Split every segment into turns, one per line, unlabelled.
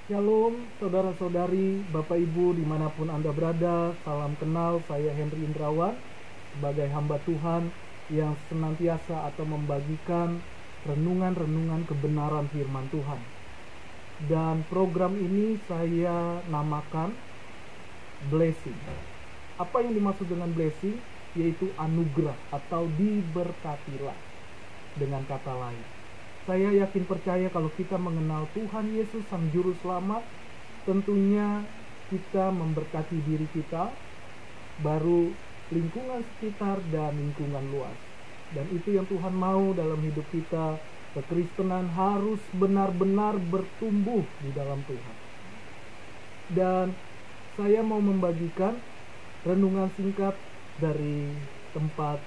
Shalom saudara-saudari, Bapak Ibu dimanapun Anda berada. Salam kenal, saya Henry Indrawan sebagai hamba Tuhan yang senantiasa atau membagikan renungan-renungan kebenaran firman Tuhan. Dan program ini saya namakan Blessing. Apa yang dimaksud dengan blessing? Yaitu anugerah atau diberkatilah, dengan kata lain. Saya yakin percaya kalau kita mengenal Tuhan Yesus Sang Juru Selamat, tentunya kita memberkati diri kita, baru lingkungan sekitar dan lingkungan luas. Dan itu yang Tuhan mau dalam hidup kita. Kekristenan harus benar-benar bertumbuh di dalam Tuhan. Dan saya mau membagikan renungan singkat dari tempat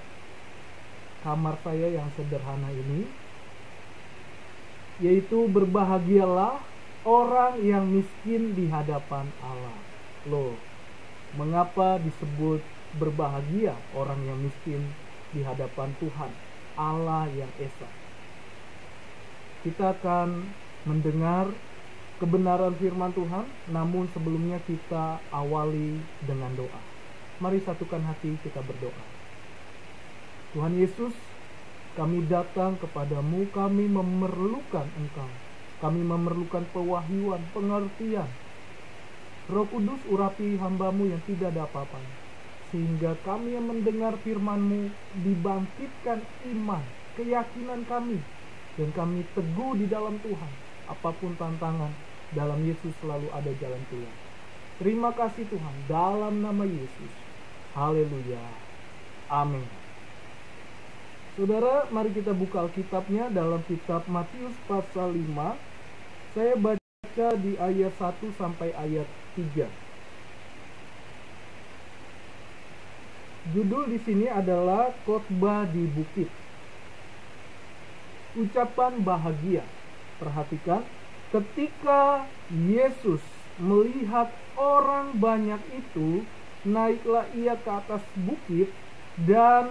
kamar saya yang sederhana ini, yaitu berbahagialah orang yang miskin di hadapan Allah. Loh, mengapa disebut berbahagia orang yang miskin di hadapan Tuhan Allah yang Esa? Kita akan mendengar kebenaran firman Tuhan, namun sebelumnya kita awali dengan doa. Mari satukan hati, kita berdoa. Tuhan Yesus, kami datang kepadamu, kami memerlukan Engkau. Kami memerlukan pewahyuan, pengertian. Roh Kudus, urapi hamba-Mu yang tidak ada apa-apanya, sehingga kami yang mendengar firman-Mu dibangkitkan iman, keyakinan kami, dan kami teguh di dalam Tuhan. Apapun tantangan, dalam Yesus selalu ada jalan keluar. Terima kasih Tuhan, dalam nama Yesus. Haleluya. Amin. Saudara, mari kita buka Alkitabnya dalam kitab Matius pasal 5. Saya baca di ayat 1 sampai ayat 3. Judul di sini adalah khotbah di bukit. Ucapan bahagia. Perhatikan, ketika Yesus melihat orang banyak itu, naiklah ia ke atas bukit, dan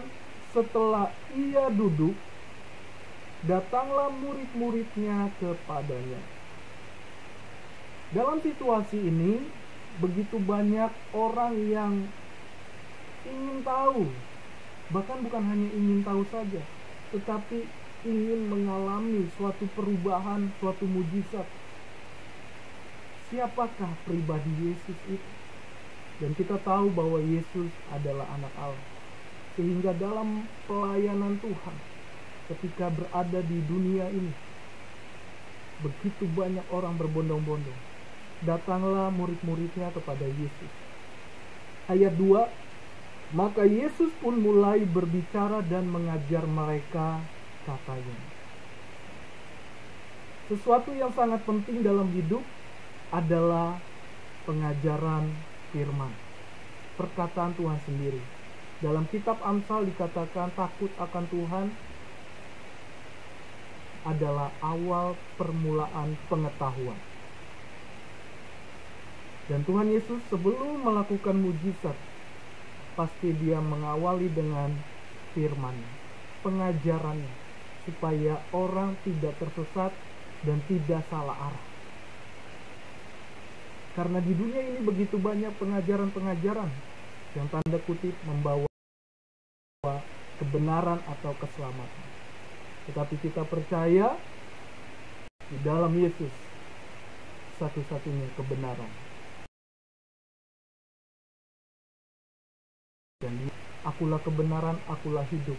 setelah ia duduk, datanglah murid-muridnya kepadanya. Dalam situasi ini, begitu banyak orang yang ingin tahu, bahkan bukan hanya ingin tahu saja, tetapi ingin mengalami suatu perubahan, suatu mujizat. Siapakah pribadi Yesus itu? Dan kita tahu bahwa Yesus adalah anak Allah. Sehingga dalam pelayanan Tuhan, ketika berada di dunia ini, begitu banyak orang berbondong-bondong. Datanglah murid-muridnya kepada Yesus. Ayat 2, maka Yesus pun mulai berbicara dan mengajar mereka, katanya. Sesuatu yang sangat penting dalam hidup adalah pengajaran firman, perkataan Tuhan sendiri. Dalam kitab Amsal dikatakan takut akan Tuhan adalah awal permulaan pengetahuan. Dan Tuhan Yesus sebelum melakukan mujizat, pasti dia mengawali dengan firman, pengajarannya, supaya orang tidak tersesat dan tidak salah arah. Karena di dunia ini begitu banyak pengajaran-pengajaran yang tanda kutip membawa kebenaran atau keselamatan. Tetapi kita percaya di dalam Yesus satu-satunya kebenaran. Dan akulah kebenaran, akulah hidup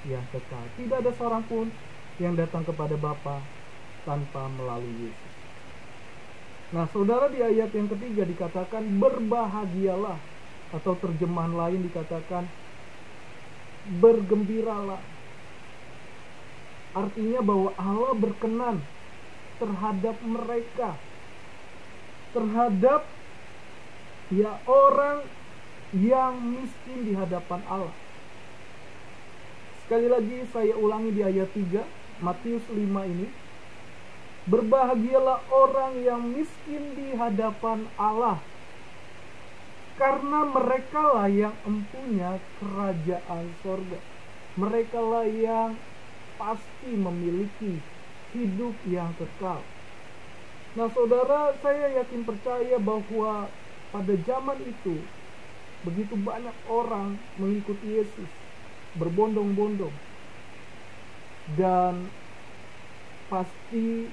yang kekal. Tidak ada seorang pun yang datang kepada Bapa tanpa melalui Yesus. Nah, saudara, di ayat yang ketiga dikatakan berbahagialah, atau terjemahan lain dikatakan bergembiralah. Artinya bahwa Allah berkenan terhadap mereka, terhadap orang yang miskin di hadapan Allah. Sekali lagi saya ulangi di ayat 3 Matius 5 ini, berbahagialah orang yang miskin di hadapan Allah, karena merekalah yang empunya kerajaan sorga. Merekalah yang pasti memiliki hidup yang kekal. Nah saudara, saya yakin percaya bahwa pada zaman itu begitu banyak orang mengikuti Yesus berbondong-bondong, dan pasti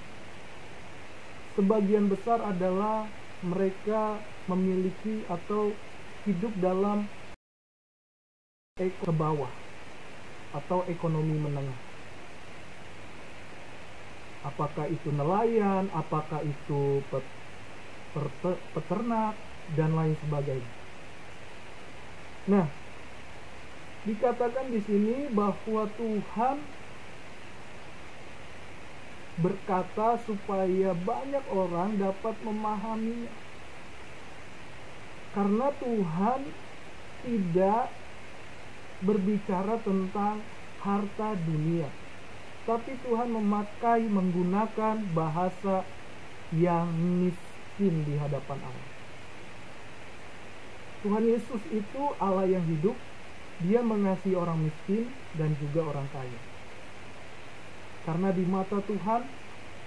sebagian besar adalah mereka memiliki atau hidup dalam ke bawah atau ekonomi menengah. Apakah itu nelayan, apakah itu peternak, dan lain sebagainya. Nah, dikatakan di sini bahwa Tuhan berkata supaya banyak orang dapat memahaminya. Karena Tuhan tidak berbicara tentang harta dunia, tapi Tuhan menggunakan bahasa yang miskin di hadapan Allah. Tuhan Yesus itu Allah yang hidup. Dia mengasihi orang miskin dan juga orang kaya. Karena di mata Tuhan,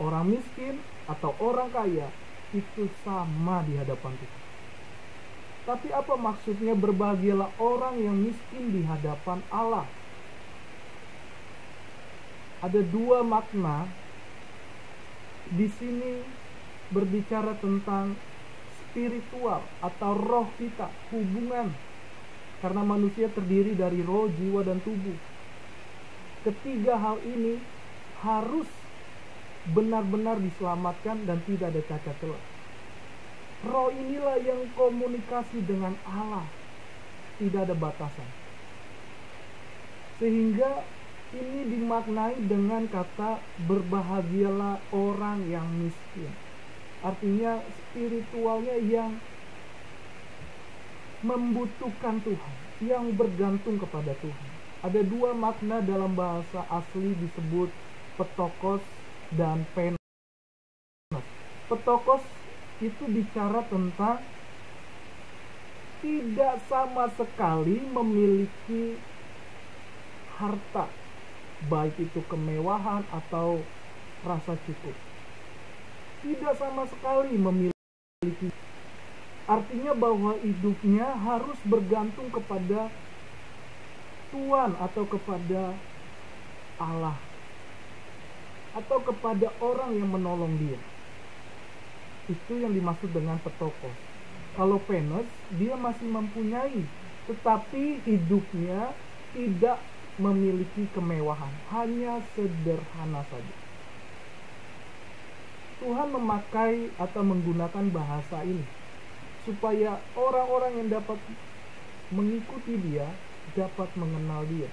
orang miskin atau orang kaya itu sama di hadapan Tuhan. Tapi apa maksudnya berbahagialah orang yang miskin di hadapan Allah? Ada dua makna. Di sini berbicara tentang spiritual atau roh kita, hubungan. Karena manusia terdiri dari roh, jiwa, dan tubuh. Ketiga hal ini harus benar-benar diselamatkan dan tidak ada cacat celah. Roh inilah yang komunikasi dengan Allah, tidak ada batasan. Sehingga ini dimaknai dengan kata berbahagialah orang yang miskin. Artinya spiritualnya yang membutuhkan Tuhan, yang bergantung kepada Tuhan. Ada dua makna dalam bahasa asli disebut petokos dan penos. Petokos itu bicara tentang tidak sama sekali memiliki harta, baik itu kemewahan atau rasa cukup. Tidak sama sekali memiliki. Artinya bahwa hidupnya harus bergantung kepada Tuhan atau kepada Allah atau kepada orang yang menolong dia. Itu yang dimaksud dengan petokos. Kalau penos, dia masih mempunyai, tetapi hidupnya tidak memiliki kemewahan, hanya sederhana saja. Tuhan memakai atau menggunakan bahasa ini supaya orang-orang yang dapat mengikuti dia dapat mengenal dia.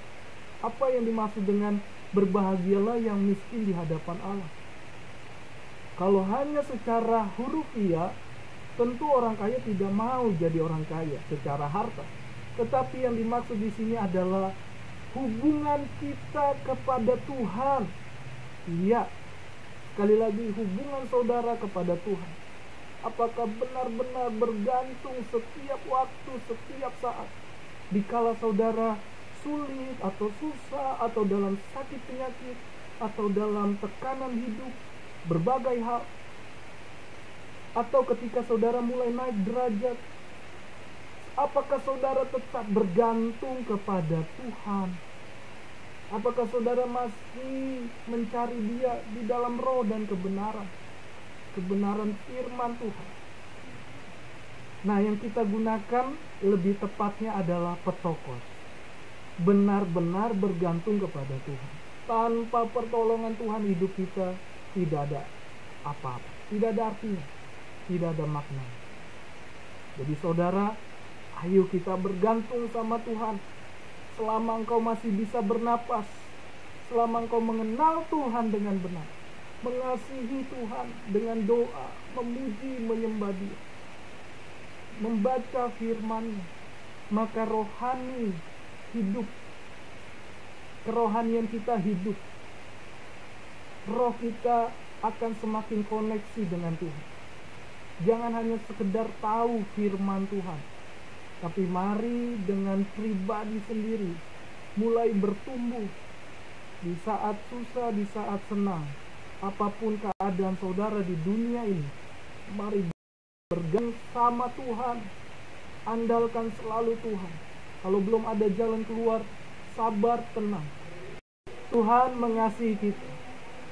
Apa yang dimaksud dengan berbahagialah yang miskin di hadapan Allah? Kalau hanya secara hurufiah, tentu orang kaya tidak mau jadi orang kaya secara harta. Tetapi yang dimaksud di sini adalah hubungan kita kepada Tuhan. Iya, sekali lagi hubungan saudara kepada Tuhan. Apakah benar-benar bergantung setiap waktu, setiap saat? Dikala saudara sulit atau susah, atau dalam sakit penyakit, atau dalam tekanan hidup, berbagai hal, atau ketika saudara mulai naik derajat, apakah saudara tetap bergantung kepada Tuhan? Apakah saudara masih mencari dia di dalam roh dan kebenaran firman Tuhan? Nah, yang kita gunakan lebih tepatnya adalah petokos. Benar-benar bergantung kepada Tuhan. Tanpa pertolongan Tuhan hidup kita tidak ada apa-apa, tidak ada artinya, tidak ada makna. Jadi saudara, ayo kita bergantung sama Tuhan. Selama engkau masih bisa bernapas, selama engkau mengenal Tuhan dengan benar, mengasihi Tuhan dengan doa, memuji, menyembah Dia, membaca firman-Nya, maka rohani hidup, kerohanian kita hidup. Roh kita akan semakin koneksi dengan Tuhan. Jangan hanya sekedar tahu firman Tuhan, tapi mari dengan pribadi sendiri mulai bertumbuh di saat susah, di saat senang. apapun keadaan saudara di dunia ini, mari bergantung sama Tuhan. Andalkan selalu Tuhan. Kalau belum ada jalan keluar, sabar, tenang. Tuhan mengasihi kita.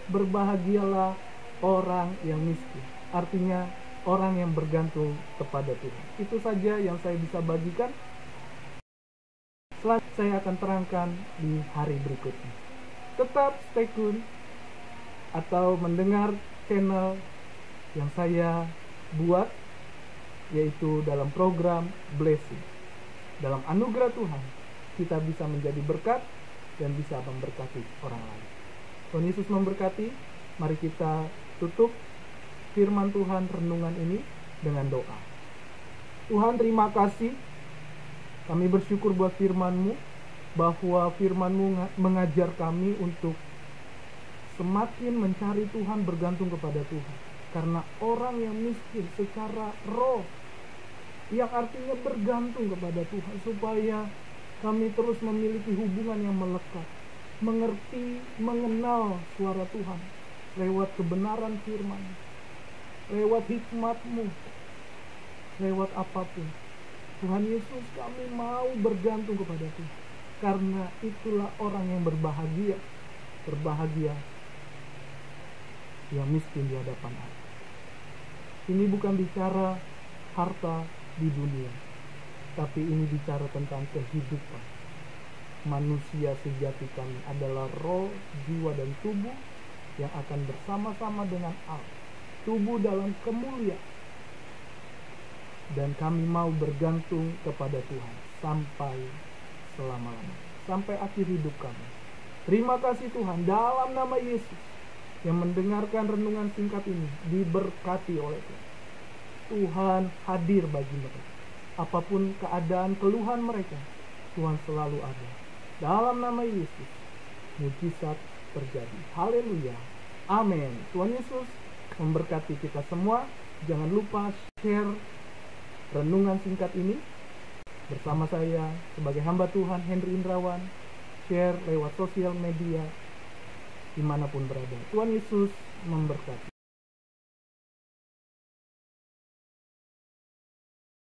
Berbahagialah orang yang miskin. Artinya orang yang bergantung kepada Tuhan. Itu saja yang saya bisa bagikan. Selanjutnya saya akan terangkan di hari berikutnya. Tetap stay tune atau mendengar channel yang saya buat, yaitu dalam program Blessing. Dalam anugerah Tuhan, kita bisa menjadi berkat dan bisa memberkati orang lain. Tuhan Yesus memberkati. Mari kita tutup firman Tuhan renungan ini dengan doa. Tuhan, terima kasih. Kami bersyukur buat firman-Mu, bahwa firman-Mu mengajar kami untuk semakin mencari Tuhan, bergantung kepada Tuhan. Karena orang yang miskin secara roh, yang artinya bergantung kepada Tuhan, supaya kami terus memiliki hubungan yang melekat, mengerti, mengenal suara Tuhan lewat kebenaran firman, lewat hikmat-Mu, lewat apapun. Tuhan Yesus, kami mau bergantung kepada Tuhan, karena itulah orang yang berbahagia yang miskin di hadapan Allah. Ini bukan bicara harta di dunia, tapi ini bicara tentang kehidupan. Manusia sejati kami adalah roh, jiwa, dan tubuh yang akan bersama-sama dengan Allah, tubuh dalam kemuliaan. Dan kami mau bergantung kepada Tuhan sampai selama-lamanya, sampai akhir hidup kami. Terima kasih Tuhan, dalam nama Yesus. Yang mendengarkan renungan singkat ini diberkati oleh Tuhan. Tuhan hadir bagi mereka. Apapun keadaan keluhan mereka, Tuhan selalu ada. Dalam nama Yesus, mujizat terjadi. Haleluya. Amin. Tuhan Yesus memberkati kita semua. Jangan lupa share renungan singkat ini bersama saya sebagai hamba Tuhan Henry Indrawan. Share lewat sosial media dimanapun berada. Tuhan Yesus memberkati.